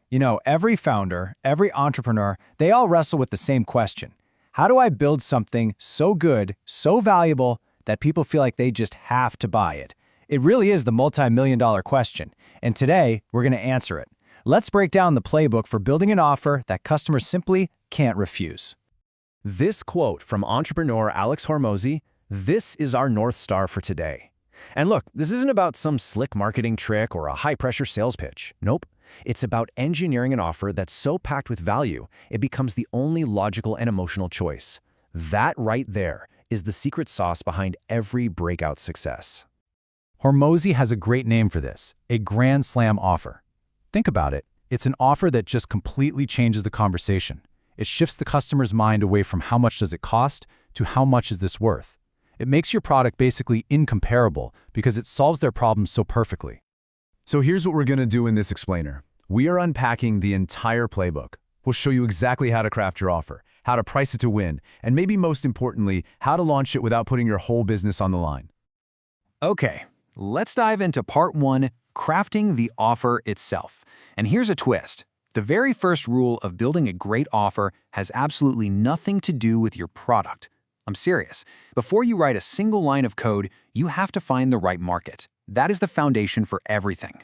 You know, every founder, every entrepreneur, they all wrestle with the same question. How do I build something so good, so valuable, that people feel like they just have to buy it? It really is the multi-million-dollar question, and today we're going to answer it. Let's break down the playbook for building an offer that customers simply can't refuse. This quote from entrepreneur Alex Hormozi, "This is our North Star for today." And look, this isn't about some slick marketing trick or a high-pressure sales pitch. Nope. It's about engineering an offer that's so packed with value, it becomes the only logical and emotional choice. That right there is the secret sauce behind every breakout success. Hormozi has a great name for this, a grand slam offer. Think about it. It's an offer that just completely changes the conversation. It shifts the customer's mind away from how much does it cost to how much is this worth. It makes your product basically incomparable because it solves their problems so perfectly. So here's what we're going to do in this explainer. We are unpacking the entire playbook. We'll show you exactly how to craft your offer, how to price it to win, and maybe most importantly, how to launch it without putting your whole business on the line. Okay, let's dive into part one, crafting the offer itself. And here's a twist. The very first rule of building a great offer has absolutely nothing to do with your product. I'm serious. Before you write a single line of code, you have to find the right market. That is the foundation for everything.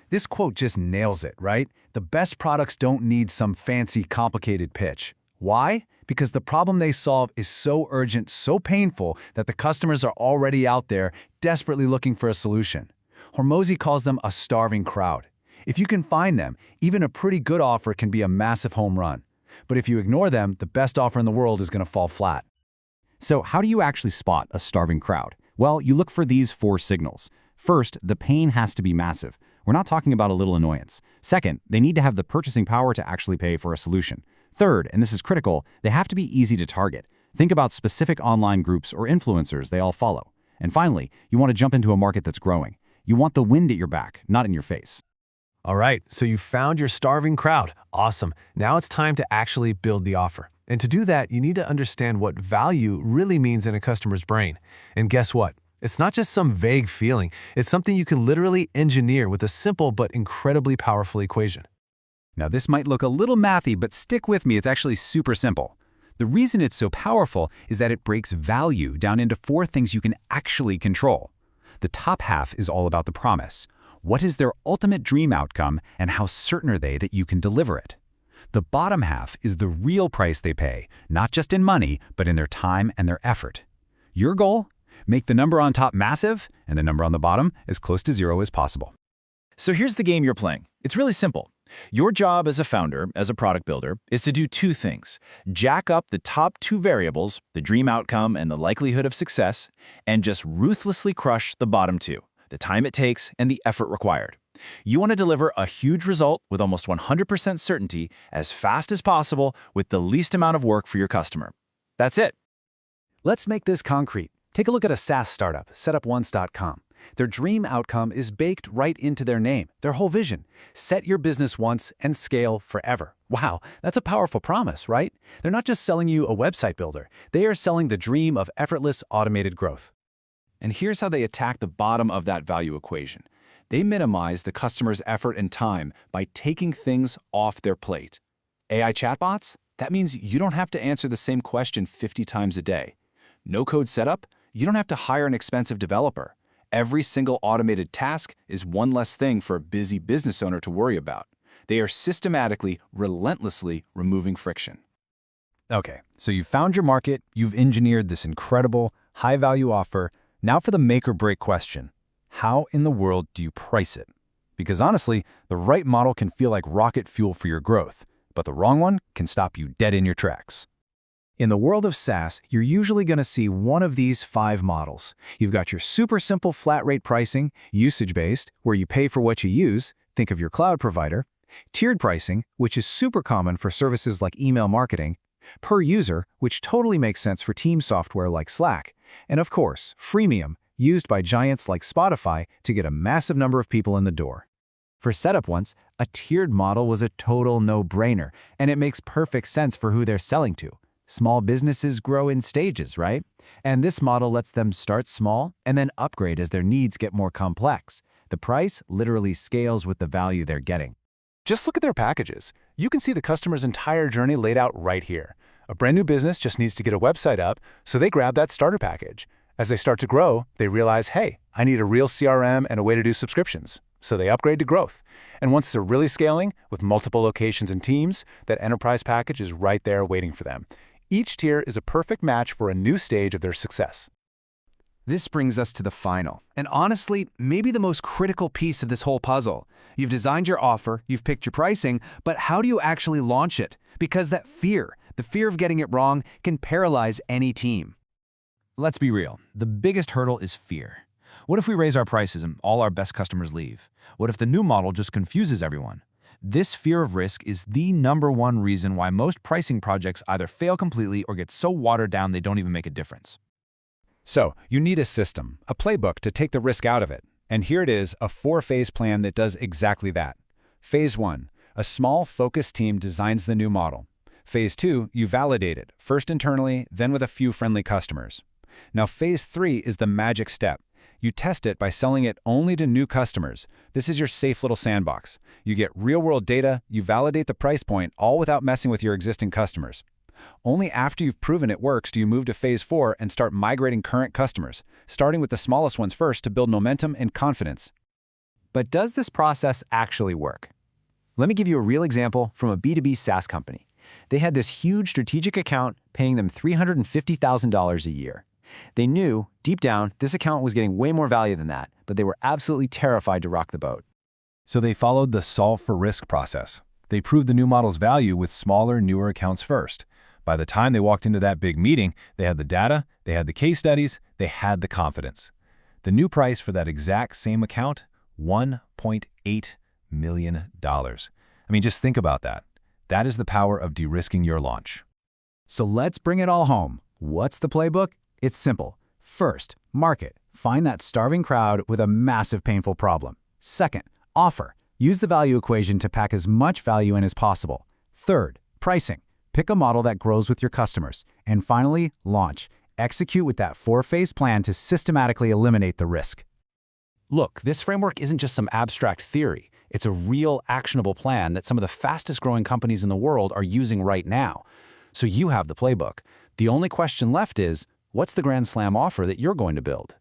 This quote just nails it, right? The best products don't need some fancy, complicated pitch. Why? Because the problem they solve is so urgent, so painful, that the customers are already out there desperately looking for a solution. Hormozi calls them a starving crowd. If you can find them, even a pretty good offer can be a massive home run. But if you ignore them, the best offer in the world is going to fall flat. So how do you actually spot a starving crowd? Well, you look for these 4 signals. First, the pain has to be massive. We're not talking about a little annoyance. Second, they need to have the purchasing power to actually pay for a solution. Third, and this is critical, they have to be easy to target. Think about specific online groups or influencers they all follow. And finally, you want to jump into a market that's growing. You want the wind at your back, not in your face. All right, so you found your starving crowd. Awesome. Now it's time to actually build the offer. And to do that, you need to understand what value really means in a customer's brain. And guess what? It's not just some vague feeling. It's something you can literally engineer with a simple but incredibly powerful equation. Now this might look a little mathy, but stick with me, it's actually super simple. The reason it's so powerful is that it breaks value down into 4 things you can actually control. The top half is all about the promise. What is their ultimate dream outcome, and how certain are they that you can deliver it? The bottom half is the real price they pay, not just in money, but in their time and their effort. Your goal? Make the number on top massive, and the number on the bottom as close to 0 as possible. So here's the game you're playing. It's really simple. Your job as a founder, as a product builder, is to do 2 things. Jack up the top 2 variables, the dream outcome and the likelihood of success, and just ruthlessly crush the bottom 2, the time it takes and the effort required. You want to deliver a huge result with almost 100% certainty as fast as possible with the least amount of work for your customer. That's it. Let's make this concrete. Take a look at a SaaS startup, setuponce.com. Their dream outcome is baked right into their name, their whole vision. Set your business once and scale forever. Wow, that's a powerful promise, right? They're not just selling you a website builder. They are selling the dream of effortless automated growth. And here's how they attack the bottom of that value equation. They minimize the customer's effort and time by taking things off their plate. AI chatbots? That means you don't have to answer the same question 50 times a day. No-code setup? You don't have to hire an expensive developer. Every single automated task is one less thing for a busy business owner to worry about. They are systematically, relentlessly removing friction. Okay, so you've found your market, you've engineered this incredible, high-value offer. Now for the make-or-break question. How in the world do you price it? Because honestly, the right model can feel like rocket fuel for your growth, but the wrong one can stop you dead in your tracks. In the world of SaaS, you're usually going to see one of these 5 models. You've got your super simple flat rate pricing, usage-based, where you pay for what you use, think of your cloud provider, tiered pricing, which is super common for services like email marketing, per user, which totally makes sense for team software like Slack, and of course, freemium, used by giants like Spotify to get a massive number of people in the door. For SetupOnce, a tiered model was a total no-brainer, and it makes perfect sense for who they're selling to. Small businesses grow in stages, right? And this model lets them start small and then upgrade as their needs get more complex. The price literally scales with the value they're getting. Just look at their packages. You can see the customer's entire journey laid out right here. A brand new business just needs to get a website up, so they grab that starter package. As they start to grow, they realize, hey, I need a real CRM and a way to do subscriptions. So they upgrade to growth. And once they're really scaling, with multiple locations and teams, that enterprise package is right there waiting for them. Each tier is a perfect match for a new stage of their success. This brings us to the final, and honestly, maybe the most critical piece of this whole puzzle. You've designed your offer, you've picked your pricing, but how do you actually launch it? Because that fear, the fear of getting it wrong, can paralyze any team. Let's be real. The biggest hurdle is fear. What if we raise our prices and all our best customers leave? What if the new model just confuses everyone? This fear of risk is the #1 reason why most pricing projects either fail completely or get so watered down they don't even make a difference. So, you need a system, a playbook to take the risk out of it. And here it is, a 4-phase plan that does exactly that. Phase 1, a small, focused team designs the new model. Phase 2, you validate it, first internally, then with a few friendly customers. Now, Phase 3 is the magic step. You test it by selling it only to new customers. This is your safe little sandbox. You get real-world data, you validate the price point, all without messing with your existing customers. Only after you've proven it works do you move to Phase 4 and start migrating current customers, starting with the smallest ones first to build momentum and confidence. But does this process actually work? Let me give you a real example from a B2B SaaS company. They had this huge strategic account paying them $350,000 a year. They knew, deep down, this account was getting way more value than that, but they were absolutely terrified to rock the boat. So they followed the solve for risk process. They proved the new model's value with smaller, newer accounts first. By the time they walked into that big meeting, they had the data, they had the case studies, they had the confidence. The new price for that exact same account, $1.8 million. I mean, just think about that. That is the power of de-risking your launch. So let's bring it all home. What's the playbook? It's simple. First, market. Find that starving crowd with a massive painful problem. Second, offer. Use the value equation to pack as much value in as possible. Third, pricing. Pick a model that grows with your customers. And finally, launch. Execute with that 4-phase plan to systematically eliminate the risk. Look, this framework isn't just some abstract theory. It's a real, actionable plan that some of the fastest-growing companies in the world are using right now. So you have the playbook. The only question left is, what's the grand slam offer that you're going to build?